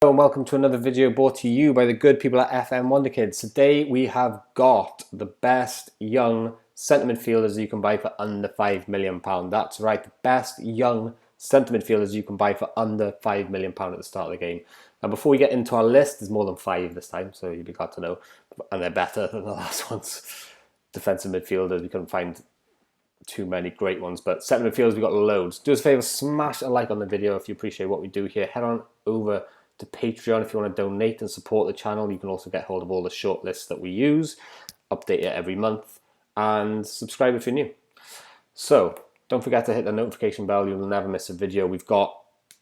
Hello and welcome to another video brought to you by the good people at FM Wonderkids. Today we have got the best young centre midfielders you can buy for under £5 million. That's right, the best young centre midfielders you can buy for under £5 million at the start of the game. Now before we get into our list, there's more than 5 this time, so you'll be glad to know. And they're better than the last ones. Defensive midfielders, we couldn't find too many great ones, but centre midfielders, we've got loads. Do us a favour, smash a like on the video if you appreciate what we do here. Head on over to Patreon if you want to donate and support the channel. You can also get hold of all the short lists that we use, update it every month, and subscribe if you're new. So don't forget to hit the notification bell. You'll never miss a video. We've got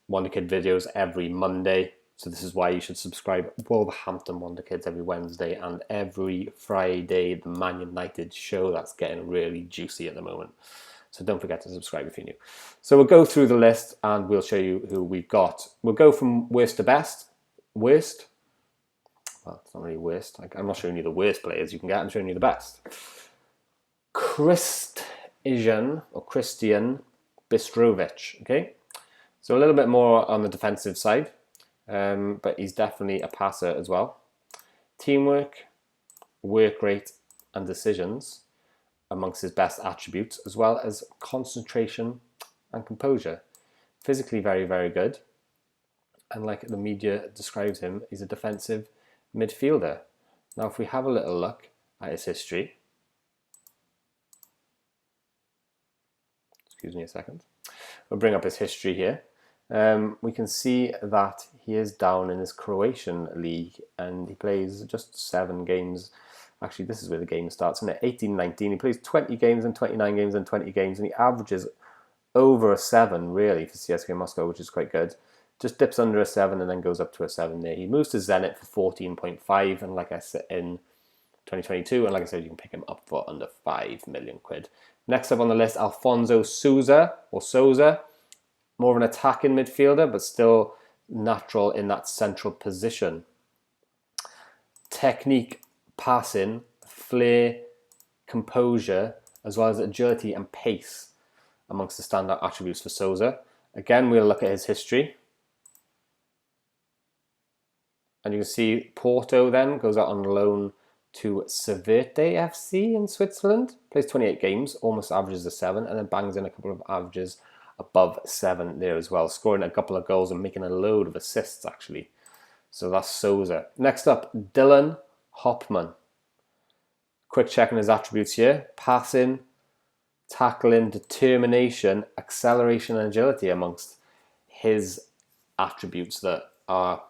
Wonderkid videos every Monday, so this is why you should subscribe. Wolverhampton Wonderkids every Wednesday, and every Friday the Man United show. That's getting really juicy at the moment. So don't forget to subscribe if you're new. So we'll go through the list and we'll show you who we've got. We'll go from worst to best. Worst? Well, it's not really worst. I'm not showing you the worst players you can get. I'm showing you the best. Christian Bistrovic. Okay, so a little bit more on the defensive side, but he's definitely a passer as well. Teamwork, work rate, and decisions amongst his best attributes, as well as concentration and composure. Physically very, very good. And like the media describes him, he's a defensive midfielder. Now, if we have a little look at his history, excuse me a second, we'll bring up his history here. We can see that he is down in his Croatian league and he plays just 7 games. Actually, this is where the game starts, isn't it? 18-19. He plays 20 games and 29 games and 20 games, and he averages over a 7, really, for CSKA Moscow, which is quite good. Just dips under a 7 and then goes up to a 7 there. He moves to Zenit for 14.5, and like I said, in 2022, and like I said, you can pick him up for under £5 million. Next up on the list, Alfonso Sousa, more of an attacking midfielder, but still natural in that central position. Technique, passing, flair, composure, as well as agility and pace amongst the standout attributes for Sousa. Again, we'll look at his history. And you can see Porto then goes out on loan to Servette FC in Switzerland. Plays 28 games, almost averages a 7, and then bangs in a couple of averages above 7 there as well, scoring a couple of goals and making a load of assists actually. So that's Sousa. Next up, Dylan Hoffman. Quick check on his attributes here. Passing, tackling, determination, acceleration and agility amongst his attributes that are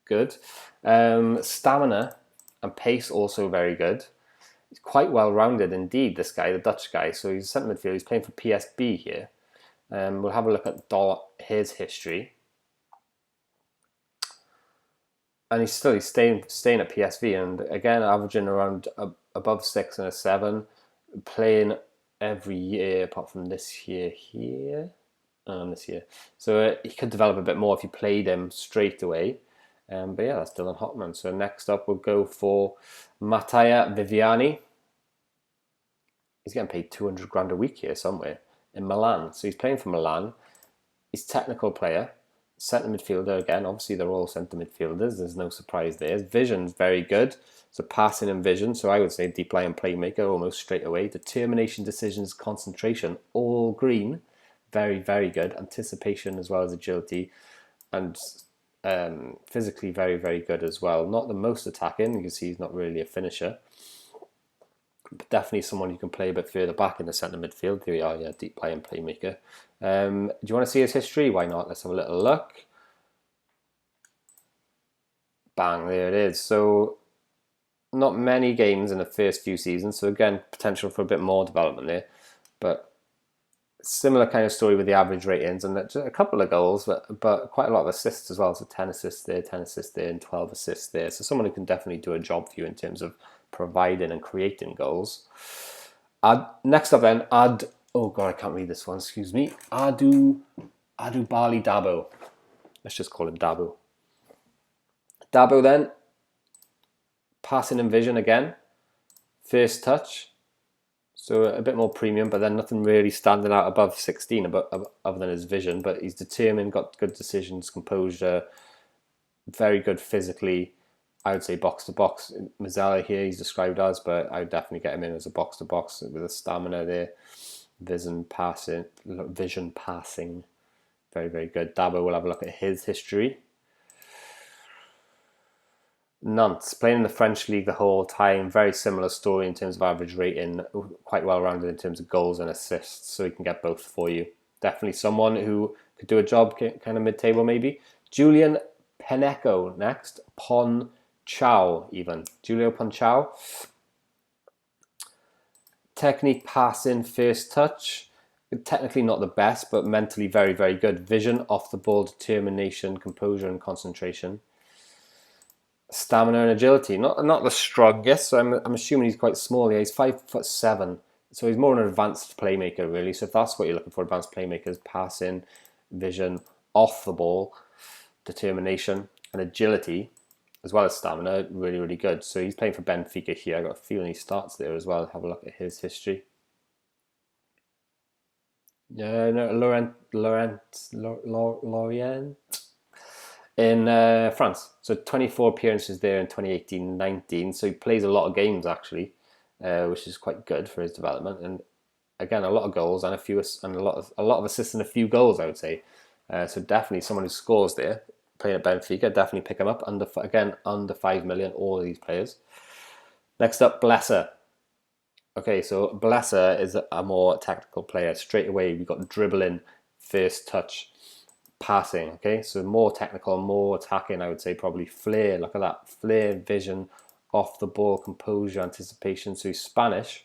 good. Stamina and pace also very good. He's quite well rounded indeed, this guy, the Dutch guy. So he's a centre midfielder. He's playing for PSB here. We'll have a look at his history. And he's staying at PSV, and again averaging around above 6 and a 7, playing every year apart from this year here, this year. So he could develop a bit more if you played him straight away. But yeah, that's Dylan Hoffman. So next up we'll go for Matteo Viviani. He's getting paid 200 grand a week here somewhere in Milan. So he's playing for Milan. He's a technical player. Centre midfielder again, obviously they're all centre midfielders, there's no surprise there. His vision's very good, so passing and vision, so I would say deep line playmaker almost straight away. Determination, decisions, concentration, all green, very, very good. Anticipation as well as agility, and physically very, very good as well. Not the most attacking, you can see he's not really a finisher, but definitely someone you can play a bit further back in the centre midfield. There we are, yeah, deep line playmaker. Do you want to see his history? Why not? Let's have a little look. Bang, there it is. So not many games in the first few seasons, so again potential for a bit more development there, but similar kind of story with the average ratings, and just a couple of goals, but quite a lot of assists as well. So 10 assists there, and 12 assists there. So someone who can definitely do a job for you in terms of providing and creating goals. Next up then, oh god, I can't read this one, excuse me. Bamba Dabo. Let's just call him Dabo. Dabo then, passing and vision again. First touch, so a bit more premium, but then nothing really standing out above 16 other than his vision. But he's determined, got good decisions, composure, Very good physically. I would say box to box. Mazzella here he's described as, but I would definitely get him in as a box to box with a stamina there. Vision passing. Very, very good. Dabo will have a look at his history. Nantes, playing in the French league the whole time. Very similar story in terms of average rating. Quite well rounded in terms of goals and assists, so he can get both for you. Definitely someone who could do a job kind of mid-table maybe. Julian Penco next. Ponchao even. Julio Ponchao. Technique, passing, first touch. Technically not the best, but mentally very, very good. Vision, off the ball, determination, composure and concentration. Stamina and agility, not the strongest, so I'm assuming he's quite small. Yeah, he's 5'7", so he's more an advanced playmaker really. So if that's what you're looking for, advanced playmakers, passing, vision, off the ball, determination and agility, as well as stamina, really, really good. So he's playing for Benfica here. I got a feeling he starts there as well. Have a look at his history. Yeah, no, Lorient in France. So 24 appearances there in 2018-19. So he plays a lot of games actually, which is quite good for his development. And again, a lot of goals and a lot of assists and a few goals, I would say. So definitely someone who scores there. Playing at Benfica, definitely pick him up. Under 5 million. All of these players. Next up, Blesser. Okay, so Blesser is a more tactical player. Straight away, we've got dribbling, first touch, passing. Okay, so more technical, more attacking, I would say probably flair. Look at that. Flair, vision, off the ball, composure, anticipation. So he's Spanish,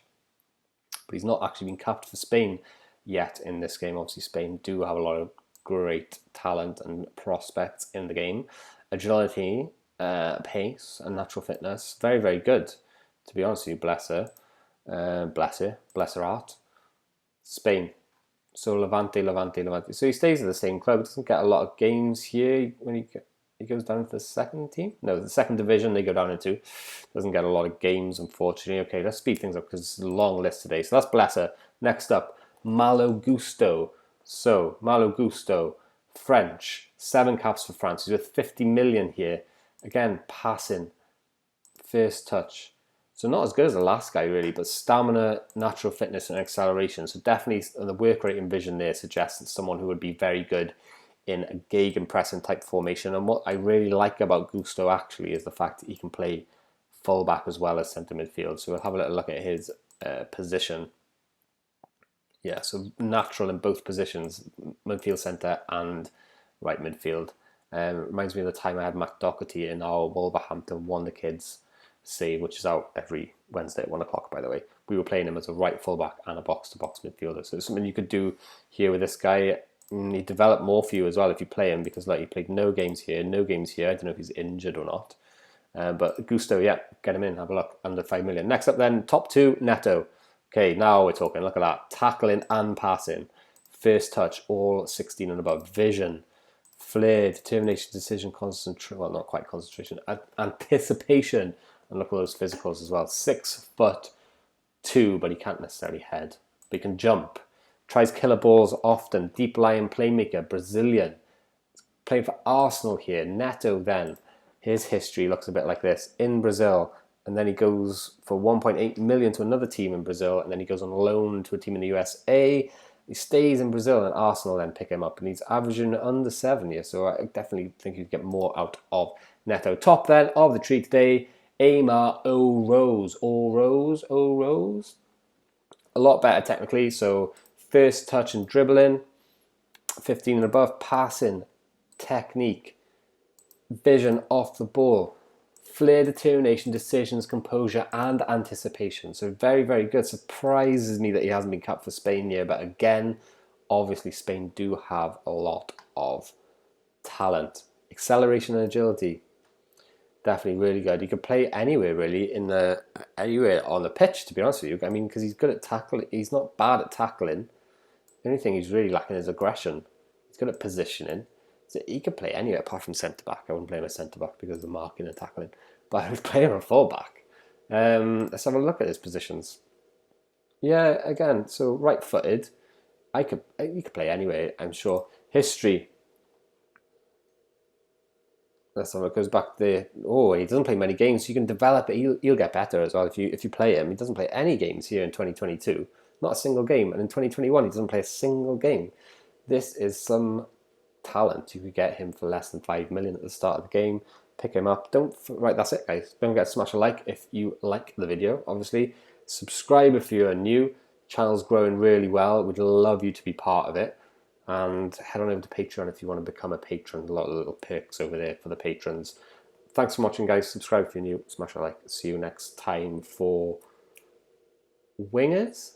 but he's not actually been capped for Spain yet in this game. Obviously, Spain do have a lot of great talent and prospects in the game. Agility, pace, and natural fitness. Very, very good, to be honest with you, Blesser. Blesser Art, Spain. So Levante. So he stays at the same club. Doesn't get a lot of games here when he goes down to the second team. No, the second division they go down into. Doesn't get a lot of games, unfortunately. Okay, let's speed things up because it's a long list today. So that's Blesser. Next up, Malo Gusto. So Malo Gusto, French, 7 caps for France. He's worth 50 million here. Again, passing, first touch. So not as good as the last guy really, but stamina, natural fitness and acceleration. So definitely the work rate and vision there suggests that someone who would be very good in a gegenpressing type formation. And what I really like about Gusto actually is the fact that he can play fullback as well as centre midfield. So we'll have a little look at his position. Yeah, so natural in both positions, midfield centre and right midfield. Reminds me of the time I had Matt Doherty in our Wolverhampton Wonderkids save, which is out every Wednesday at 1 o'clock, by the way. We were playing him as a right fullback and a box-to-box midfielder. So it's something you could do here with this guy. He developed more for you as well if you play him, because like he played no games here. I don't know if he's injured or not. But Gusto, yeah, get him in, have a look, under 5 million. Next up then, top 2, Neto. Okay, now we're talking, look at that. Tackling and passing. First touch, all 16 and above. Vision, flair, determination, decision, concentration. Well, not quite concentration. Anticipation. And look at those physicals as well. 6'2", but he can't necessarily head. But he can jump. Tries killer balls often. Deep lying playmaker. Brazilian. Playing for Arsenal here. Neto then. His history looks a bit like this. In Brazil. And then he goes for 1.8 million to another team in Brazil. And then he goes on loan to a team in the USA. He stays in Brazil and Arsenal then pick him up. And he's averaging under 7 here. So I definitely think you'd get more out of Neto. Top then of the tree today. Aymar O'Rose. O'Rose. A lot better technically. So first touch and dribbling. 15 and above. Passing. Technique. Vision off the ball. Flair, determination, decisions, composure, and anticipation. So very, very good. Surprises me that he hasn't been capped for Spain yet. But again, obviously Spain do have a lot of talent. Acceleration and agility. Definitely really good. He could play anywhere really, anywhere on the pitch, to be honest with you. I mean, because he's good at tackling. He's not bad at tackling. The only thing he's really lacking is aggression. He's good at positioning. So he could play anywhere apart from centre-back. I wouldn't play him as centre-back because of the marking and tackling. But I would play him a full-back. Let's have a look at his positions. Yeah, again, so right-footed. He could play anywhere, I'm sure. History. Let's have a look. Goes back there. Oh, he doesn't play many games, so you can develop it. He'll get better as well if you play him. He doesn't play any games here in 2022, not a single game. And in 2021, he doesn't play a single game. This is some talent. You could get him for less than 5 million at the start of the game. Pick him up. Right, that's it, guys. Don't forget to smash a like if you like the video. Obviously, subscribe if you're new. Channel's growing really well. We'd love you to be part of it. And head on over to Patreon if you want to become a patron. A lot of little perks over there for the patrons. Thanks for watching, guys. Subscribe if you're new. Smash a like. See you next time for Wingers.